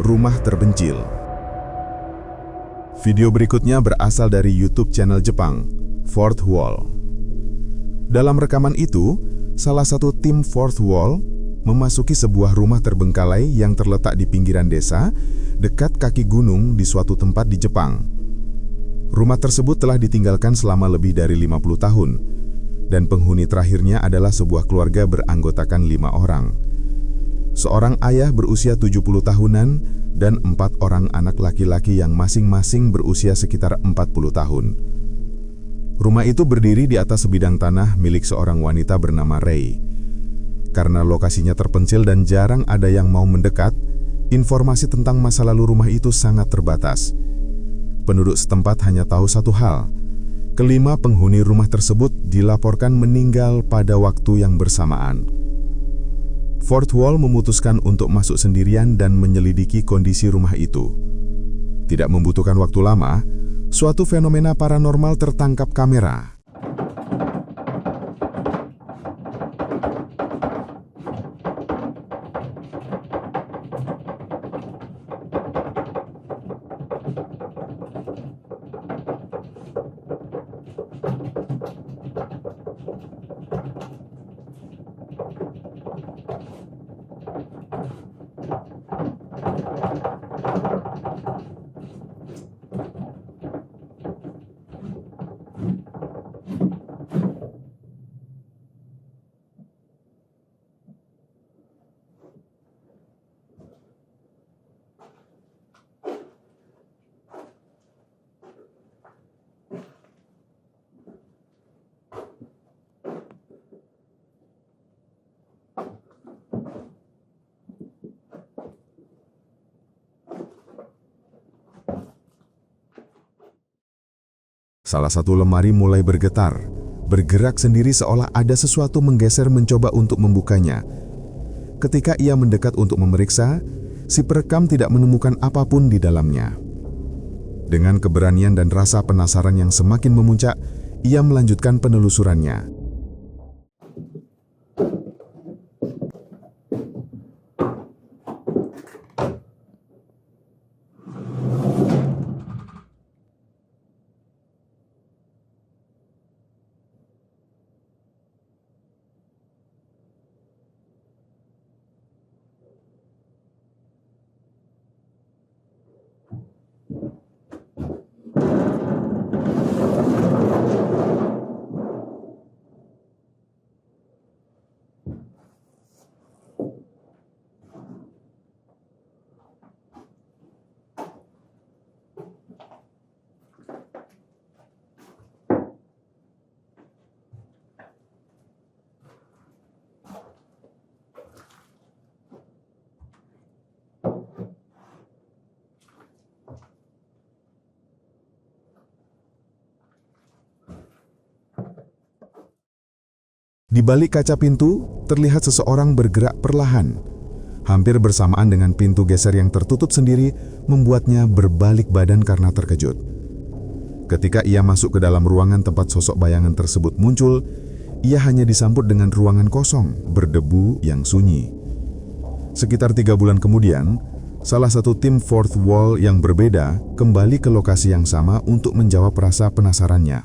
Rumah Terpencil. Video berikutnya berasal dari YouTube channel Jepang, Fourth Wall. Dalam rekaman itu, salah satu tim Fourth Wall memasuki sebuah rumah terbengkalai yang terletak di pinggiran desa, dekat kaki gunung di suatu tempat di Jepang. Rumah tersebut telah ditinggalkan selama lebih dari 50 tahun, dan penghuni terakhirnya adalah sebuah keluarga beranggotakan 5 orang. Seorang ayah berusia 70 tahunan dan 4 orang anak laki-laki yang masing-masing berusia sekitar 40 tahun. Rumah itu berdiri di atas sebidang tanah milik seorang wanita bernama Rei. Karena lokasinya terpencil dan jarang ada yang mau mendekat, informasi tentang masa lalu rumah itu sangat terbatas. Penduduk setempat hanya tahu satu hal: kelima penghuni rumah tersebut dilaporkan meninggal pada waktu yang bersamaan. Fourth Wall memutuskan untuk masuk sendirian dan menyelidiki kondisi rumah itu. Tidak membutuhkan waktu lama, suatu fenomena paranormal tertangkap kamera. Salah satu lemari mulai bergetar, bergerak sendiri seolah ada sesuatu menggeser mencoba untuk membukanya. Ketika ia mendekat untuk memeriksa, si perekam tidak menemukan apapun di dalamnya. Dengan keberanian dan rasa penasaran yang semakin memuncak, ia melanjutkan penelusurannya. Di balik kaca pintu, terlihat seseorang bergerak perlahan. Hampir bersamaan dengan pintu geser yang tertutup sendiri, membuatnya berbalik badan karena terkejut. Ketika ia masuk ke dalam ruangan tempat sosok bayangan tersebut muncul, ia hanya disambut dengan ruangan kosong, berdebu yang sunyi. Sekitar 3 bulan kemudian, salah satu tim Fourth Wall yang berbeda kembali ke lokasi yang sama untuk menjawab rasa penasarannya.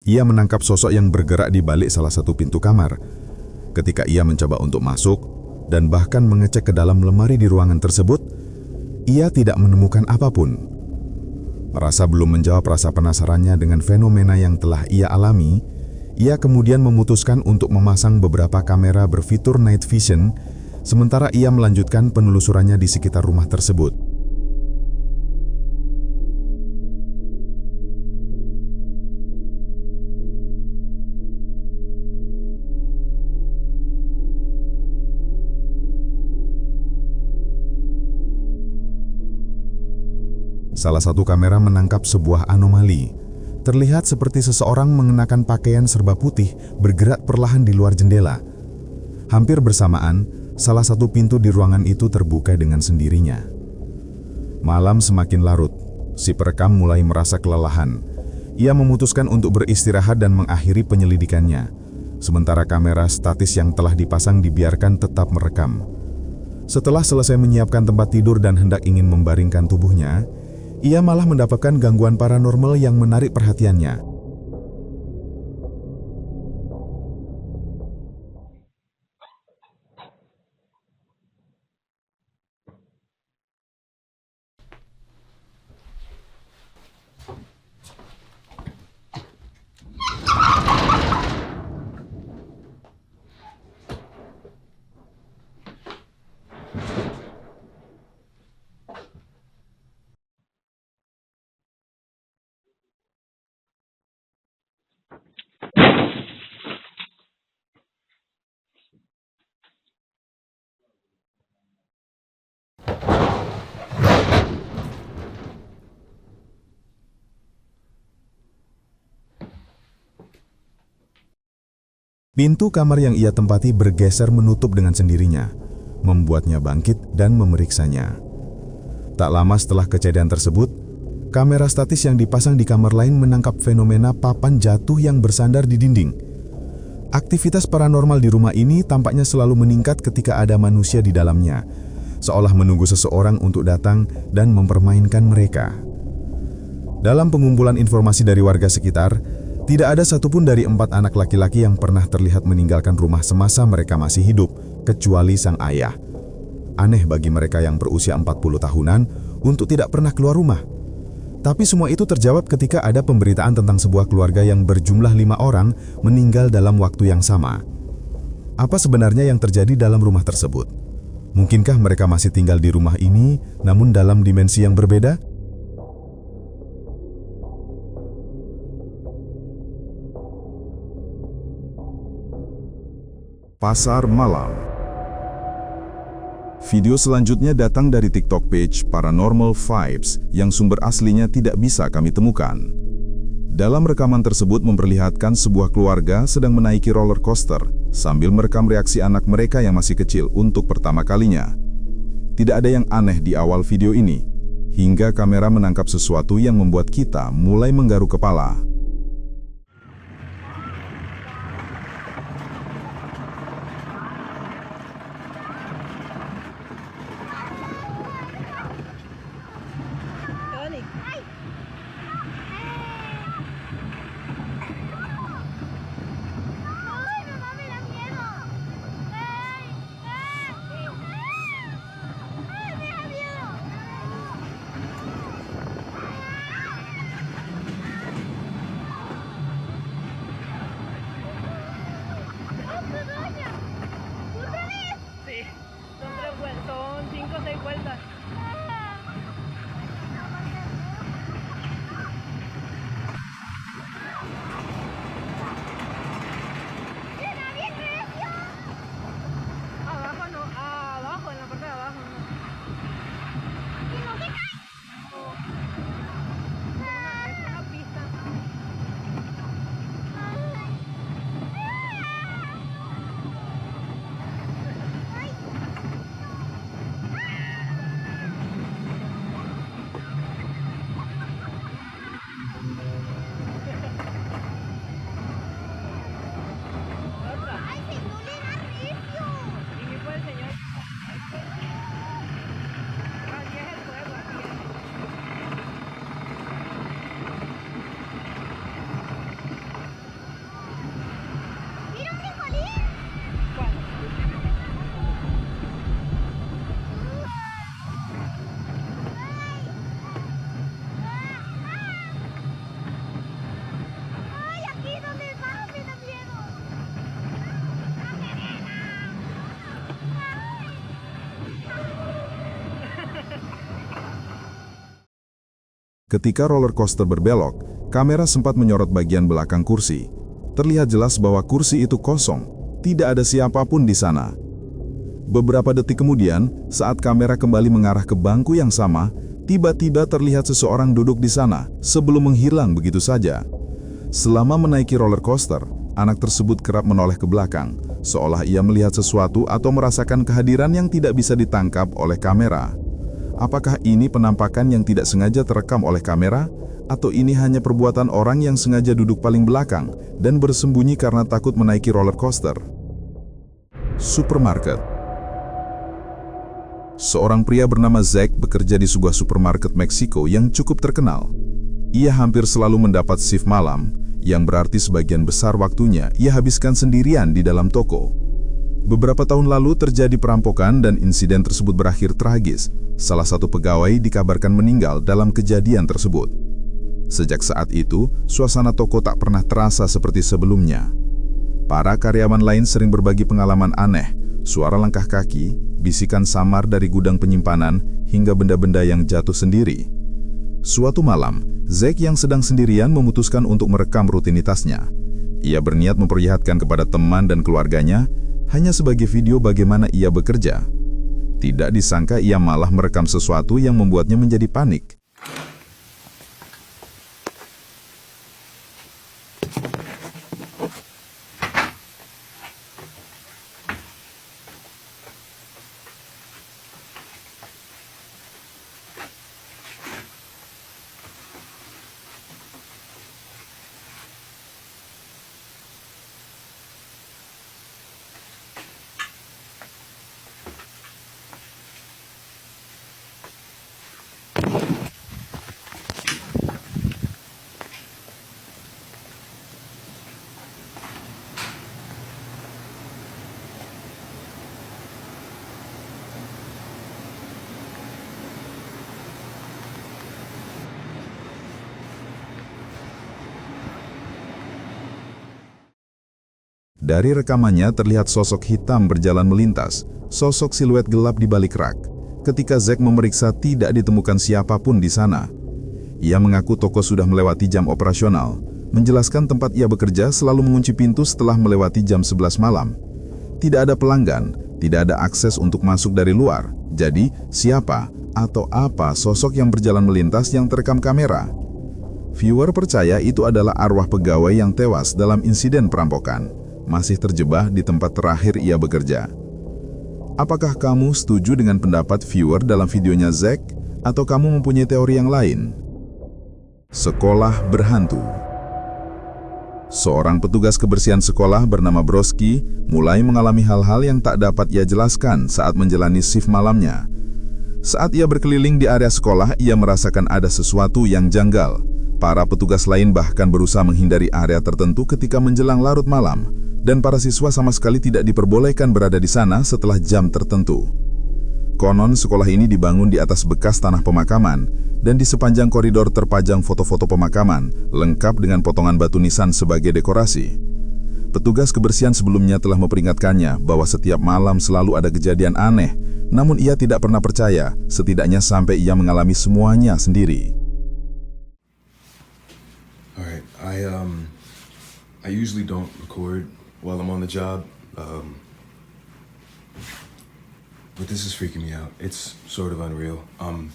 Ia menangkap sosok yang bergerak di balik salah satu pintu kamar. Ketika ia mencoba untuk masuk dan bahkan mengecek ke dalam lemari di ruangan tersebut, ia tidak menemukan apapun. Merasa belum menjawab rasa penasarannya dengan fenomena yang telah ia alami, ia kemudian memutuskan untuk memasang beberapa kamera berfitur night vision, sementara ia melanjutkan penelusurannya di sekitar rumah tersebut. Salah satu kamera menangkap sebuah anomali. Terlihat seperti seseorang mengenakan pakaian serba putih bergerak perlahan di luar jendela. Hampir bersamaan, salah satu pintu di ruangan itu terbuka dengan sendirinya. Malam semakin larut, si perekam mulai merasa kelelahan. Ia memutuskan untuk beristirahat dan mengakhiri penyelidikannya. Sementara kamera statis yang telah dipasang dibiarkan tetap merekam. Setelah selesai menyiapkan tempat tidur dan hendak ingin membaringkan tubuhnya, ia malah mendapatkan gangguan paranormal yang menarik perhatiannya. Pintu kamar yang ia tempati bergeser menutup dengan sendirinya, membuatnya bangkit dan memeriksanya. Tak lama setelah kejadian tersebut, kamera statis yang dipasang di kamar lain menangkap fenomena papan jatuh yang bersandar di dinding. Aktivitas paranormal di rumah ini tampaknya selalu meningkat ketika ada manusia di dalamnya, seolah menunggu seseorang untuk datang dan mempermainkan mereka. Dalam pengumpulan informasi dari warga sekitar, tidak ada satupun dari 4 anak laki-laki yang pernah terlihat meninggalkan rumah semasa mereka masih hidup, kecuali sang ayah. Aneh bagi mereka yang berusia 40 tahunan untuk tidak pernah keluar rumah. Tapi semua itu terjawab ketika ada pemberitaan tentang sebuah keluarga yang berjumlah 5 orang meninggal dalam waktu yang sama. Apa sebenarnya yang terjadi dalam rumah tersebut? Mungkinkah mereka masih tinggal di rumah ini, namun dalam dimensi yang berbeda? Pasar Malam. Video selanjutnya datang dari TikTok page Paranormal Vibes yang sumber aslinya tidak bisa kami temukan. Dalam rekaman tersebut memperlihatkan sebuah keluarga sedang menaiki roller coaster sambil merekam reaksi anak mereka yang masih kecil untuk pertama kalinya. Tidak ada yang aneh di awal video ini, hingga kamera menangkap sesuatu yang membuat kita mulai menggaruk kepala. Ketika roller coaster berbelok, kamera sempat menyorot bagian belakang kursi. Terlihat jelas bahwa kursi itu kosong, tidak ada siapapun di sana. Beberapa detik kemudian, saat kamera kembali mengarah ke bangku yang sama, tiba-tiba terlihat seseorang duduk di sana sebelum menghilang begitu saja. Selama menaiki roller coaster, anak tersebut kerap menoleh ke belakang, seolah ia melihat sesuatu atau merasakan kehadiran yang tidak bisa ditangkap oleh kamera. Apakah ini penampakan yang tidak sengaja terekam oleh kamera? Atau ini hanya perbuatan orang yang sengaja duduk paling belakang dan bersembunyi karena takut menaiki roller coaster? Supermarket. Seorang pria bernama Zack bekerja di sebuah supermarket Meksiko yang cukup terkenal. Ia hampir selalu mendapat shift malam, yang berarti sebagian besar waktunya ia habiskan sendirian di dalam toko. Beberapa tahun lalu terjadi perampokan dan insiden tersebut berakhir tragis. Salah satu pegawai dikabarkan meninggal dalam kejadian tersebut. Sejak saat itu, suasana toko tak pernah terasa seperti sebelumnya. Para karyawan lain sering berbagi pengalaman aneh, suara langkah kaki, bisikan samar dari gudang penyimpanan, hingga benda-benda yang jatuh sendiri. Suatu malam, Zack yang sedang sendirian memutuskan untuk merekam rutinitasnya. Ia berniat memperlihatkan kepada teman dan keluarganya, hanya sebagai video bagaimana ia bekerja. Tidak disangka ia malah merekam sesuatu yang membuatnya menjadi panik. Dari rekamannya terlihat sosok hitam berjalan melintas, sosok siluet gelap di balik rak. Ketika Zack memeriksa, tidak ditemukan siapapun di sana. Ia mengaku toko sudah melewati jam operasional, menjelaskan tempat ia bekerja selalu mengunci pintu setelah melewati jam 11 malam. Tidak ada pelanggan, tidak ada akses untuk masuk dari luar. Jadi, siapa atau apa sosok yang berjalan melintas yang terekam kamera? Viewer percaya itu adalah arwah pegawai yang tewas dalam insiden perampokan, masih terjebak di tempat terakhir ia bekerja. Apakah kamu setuju dengan pendapat viewer dalam videonya Zack, atau kamu mempunyai teori yang lain? Sekolah berhantu. Seorang petugas kebersihan sekolah bernama Broski mulai mengalami hal-hal yang tak dapat ia jelaskan saat menjalani shift malamnya. Saat ia berkeliling di area sekolah, ia merasakan ada sesuatu yang janggal. Para petugas lain bahkan berusaha menghindari area tertentu ketika menjelang larut malam, dan para siswa sama sekali tidak diperbolehkan berada di sana setelah jam tertentu. Konon sekolah ini dibangun di atas bekas tanah pemakaman, dan di sepanjang koridor terpajang foto-foto pemakaman, lengkap dengan potongan batu nisan sebagai dekorasi. Petugas kebersihan sebelumnya telah memperingatkannya bahwa setiap malam selalu ada kejadian aneh, namun ia tidak pernah percaya, setidaknya sampai ia mengalami semuanya sendiri. Alright, I usually don't record while I'm on the job, but this is freaking me out. It's sort of unreal. I'm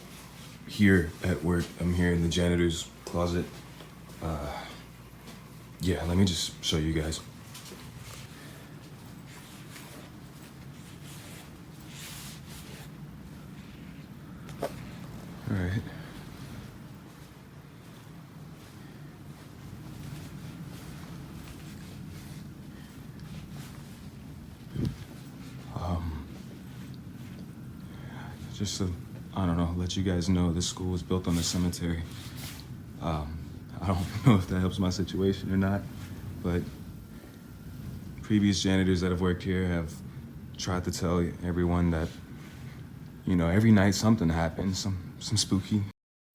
here at work. I'm here in the janitor's closet. Yeah, let me just show you guys. All right. Just to, I don't know, let you guys know this school was built on a cemetery. I don't know if that helps my situation or not, but previous janitors that have worked here have tried to tell everyone that, you know, every night something happens, some spooky,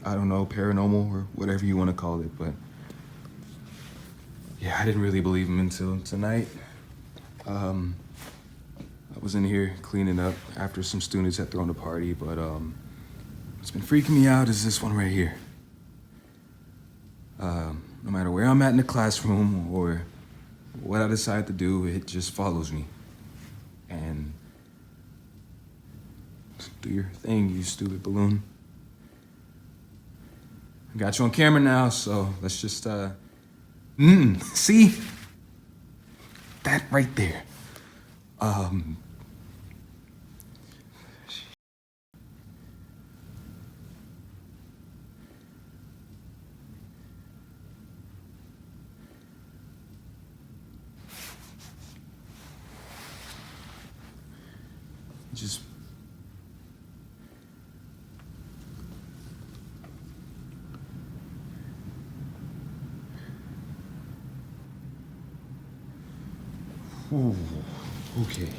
I don't know, paranormal or whatever you want to call it, but yeah, I didn't really believe them until tonight. I was in here cleaning up after some students had thrown a party, but what's been freaking me out is this one right here. No matter where I'm at in the classroom or what I decide to do, it just follows me. And do your thing, you stupid balloon. I got you on camera now, so let's just, see? That right there. Just Ooh, okay.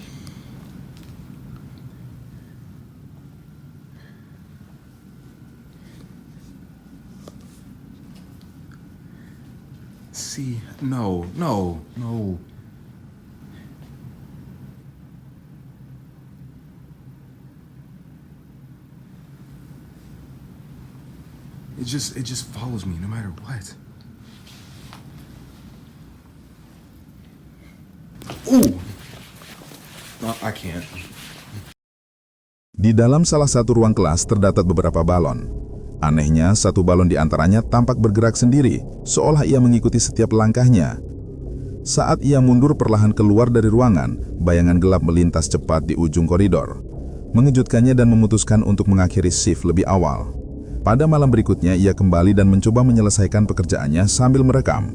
See, no. It just follows me no matter what. Ooh. No, I can't. Di dalam salah satu ruang kelas terdapat beberapa balon. Anehnya, satu balon di antaranya tampak bergerak sendiri, seolah ia mengikuti setiap langkahnya. Saat ia mundur perlahan keluar dari ruangan, bayangan gelap melintas cepat di ujung koridor, mengejutkannya dan memutuskan untuk mengakhiri shift lebih awal. Pada malam berikutnya, ia kembali dan mencoba menyelesaikan pekerjaannya sambil merekam.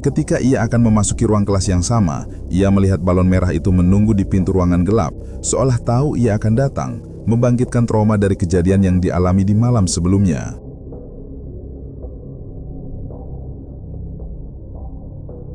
Ketika ia akan memasuki ruang kelas yang sama, ia melihat balon merah itu menunggu di pintu ruangan gelap, seolah tahu ia akan datang, membangkitkan trauma dari kejadian yang dialami di malam sebelumnya.